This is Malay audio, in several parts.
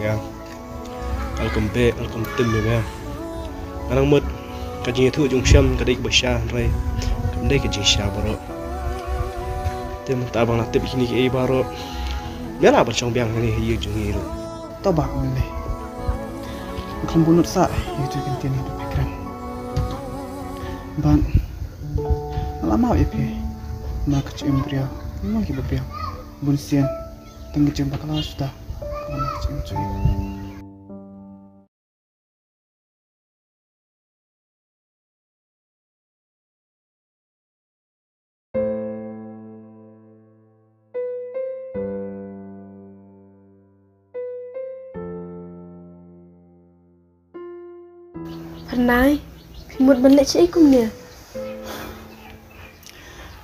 ka alkom tim me anang mut ka jing thu jung sham ka dik basha rai kam dai ka jing sha baro tem ta bang la tip kini ke baro mela ba chong biang ni hi jung ni ro to ba mele kan bunut sa itu kan tian hidup pikiran ban lama ya pi nak kecim pria memang kita pria bunsian tinggi jumpa kalau sudah kalau kecim cuy. Pernah, Pimut balik cik ikum ni.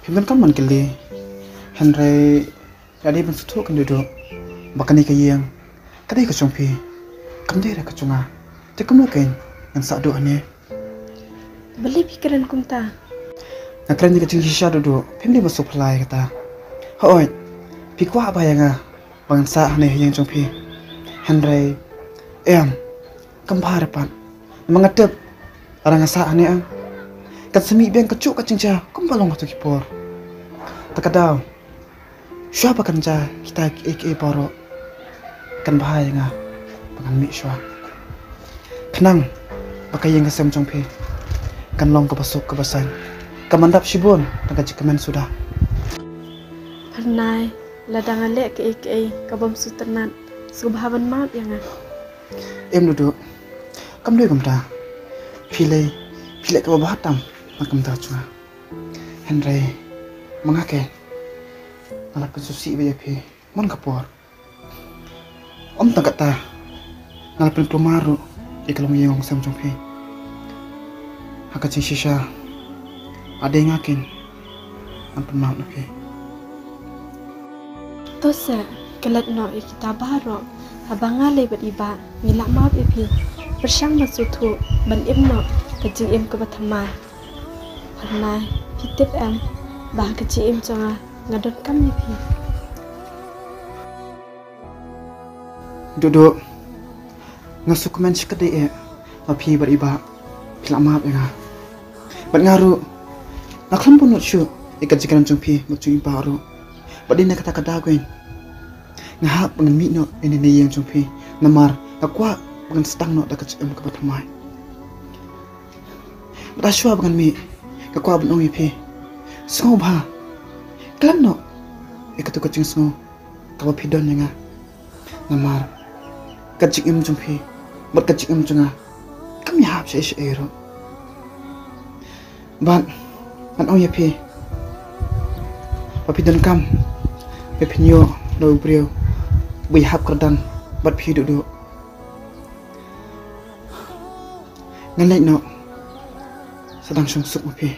Pimut kan man kili, Henry, jadi pun suatu kan duduk, bahkan ikan yang, kadai kecompi, kamdai rak kecunga, tekum lukain, yang sak doa ni. Balik pikiran kum ta. Nak keren jika cing sisa duduk, Pimut masuk pelai kata, hoi, pikwa apa yang bangan sak ni yang compi, Henry, kempar pan. Mengadap orang asa ane ang kan semi biang kecuk kacing ja kumbalong atau kipor takadau siapa kan ja kita ek poro kan bahaya nga pangan mi shwa kenang pakai yang kesem jongpe kan long ke pasuk ke basan kamandap shibun taga jikamen sudah Pernah, ladangan lek ke kabam suternat subhaban maaf yang duduk kam doi kam ta pilai ke bawah tam makam ta cuma Henry mengake malah pensusi BJP mon kapor om tak kata malah pen maru ikalong yang sam jongpe hakat sisa ada yang ngakin ampun maaf napi tosa kelat no kita baru abang ale beriba ngilak maaf ipi bersang masutu ban imno kecing im ke batamai pernah pitip bah kecing im jonga ngadot kam ipi duduk ngasuk men sekede api beriba pilak maaf ya bat ngaru naklam pun nutsyu ikat jikaran jumpi mucui baru badin kata kata gue ngahap dengan mitno ini yang jumpi namar takwa dengan setang no dekat em ke batamai berasua dengan mi kakwa ben omi pe sngau ba klan no ikat kecing sngau kawa pidon nga namar kecing em jumpi ber kecing em junga kami hap se ero ban omi pe papidon kam pepinyo do brio bi hap kerdan bat pi duduk ngalai no sedang sungsuk mapi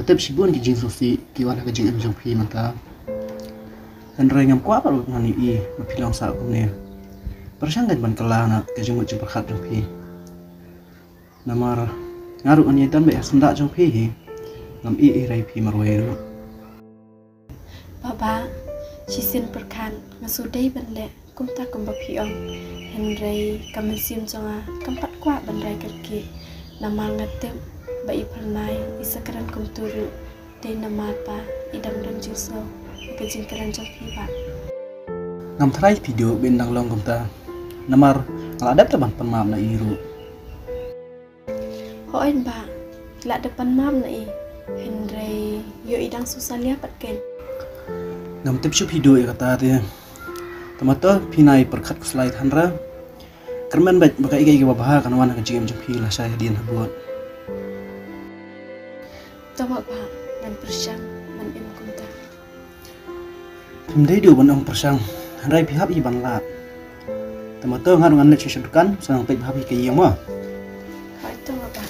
tep sibun ki jing sosi ki wana ka jing em jong phi mata dan rai ngam kwa par ngani I ma philang sa ko ne persang gan ban kala na ka jing jing pakhat jong phi namar ngaru ani dan be sunda jong phi hi ngam I rai phi marwe ru Baba chỉ xin perkan ngasu dei ban le kum ta kum ba phi ong henrei kam sim jonga kam pat kwa ban rai kerki namal ngatem ba I pernai isakaran kum turu de namal pa idam dam jingso ke jingkaran jong phi ba ngam thrai video ben dang long kum ta namar ngal adap taban panmam na iru hoin ba la depan mam na I henrei yo idang susalia patken ngam tep shu video kata te tomato pinai perkhat slide hanra kerman bat baka igai babaha kan wana ka jing jong phi la saya dian habuat tama ba dan persang man im kunta pemdai dio ban ong persang hanrai pihap I ban lat tomato ngarung an chi shudukan sang pe pihap ke yang ma hoi tama ba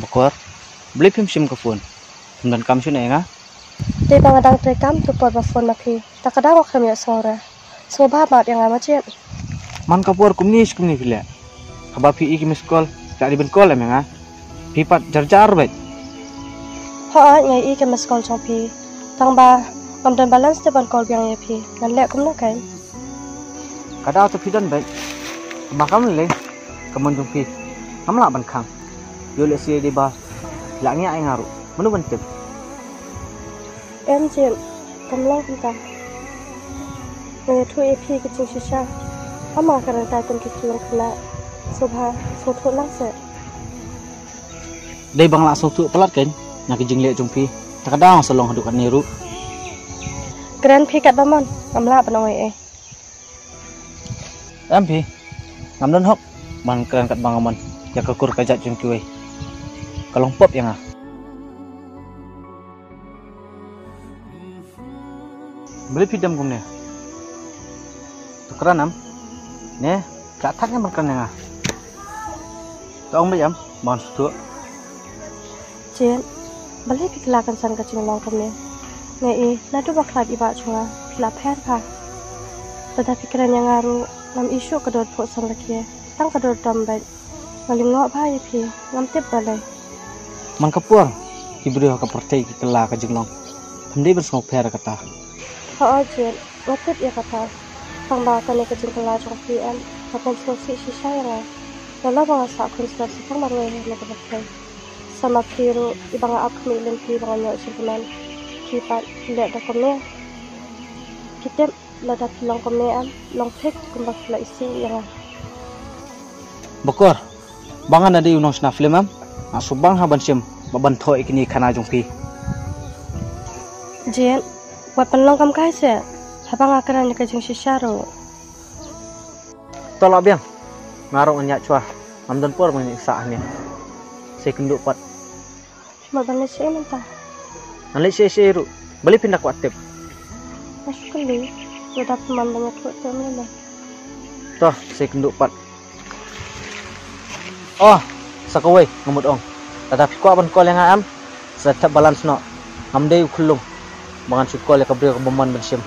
Bakor, beli film sim ke phone. Dan kam sini nga? Di bangadang terekam tu pot phone mapi. Tak kadang aku kami sore. Semua bahat yang amat cip. Man kapur kumni kile. Kabab pi iki miskol, tak di benkol nga. Pipat jar bet. Ha ngai I kemas kol chopi. Tang ba ngam dan balance te ban kol biang ye pi. Nan lek kum na kai. Kada tu pidan bet. Makam le. Kaman jung pi. Kamla ban khang. Yo le si di ba. Langnya ai ngaru. Menu bentep. Em cip. Kamlang kita. Ngai tu EP ke cing shisha. Ama karan ta tum ki kilang kena. Subha sotu lang se. Dai bang la sotu pelat kan. Nak jing le jung pi. Tak kadang selong hadukan niru. Grand pi kat bamon. Ngamla banoi Am pi. Ngam don hok. Man keren kat bangaman. Ya kekur kajat jung kiwe. Kalong pop yang beli pidam kumne tukeran am ne kataknya makan yang tong bayam mon stu Cien. Balik kelakan san kacing long kami. Ngai nadu baklat iba chunga. Pila pet pa. Pada pikiran yang ngaru. Ngam isu kedot po sang lakie. Tang kedot dambat. Ngalim ngok pa pi. Ngam tip balai. man kapur ibri ka portei ki kala ka jinglong pandi bersong per kata Ha Cien. Ngotip ya kata. Tang ba kani kacing kela chong PM. Kapon sosi shisha yang Lala banga sa konstruksi pang marwe na kapatay. Sama piru ibang aap kumilin pi banga nyo simpunan. Kipat liat da kome. Kitip lada pilong kome am long pek kumbak pila isi yang Bokor bangan ada unong sna film am asubang haban sim babanto ikini kana jong pi Cien. Buat penlong kam kaise. Habang akaran ni kajing shisharu. tolak biang ngarong nyak cua amdan por mani saahnya saya kenduk pat Cuma balik sih mentah. nalik saya ru beli pindah kuat tip Masuk kali. Udah teman banyak buat temen. toh saya kenduk pat oh sakawai ngamut ong tetapi kuat ban kol yang am setap balance no amdei kulung Mangan sukol ya kabri ka baman bersem.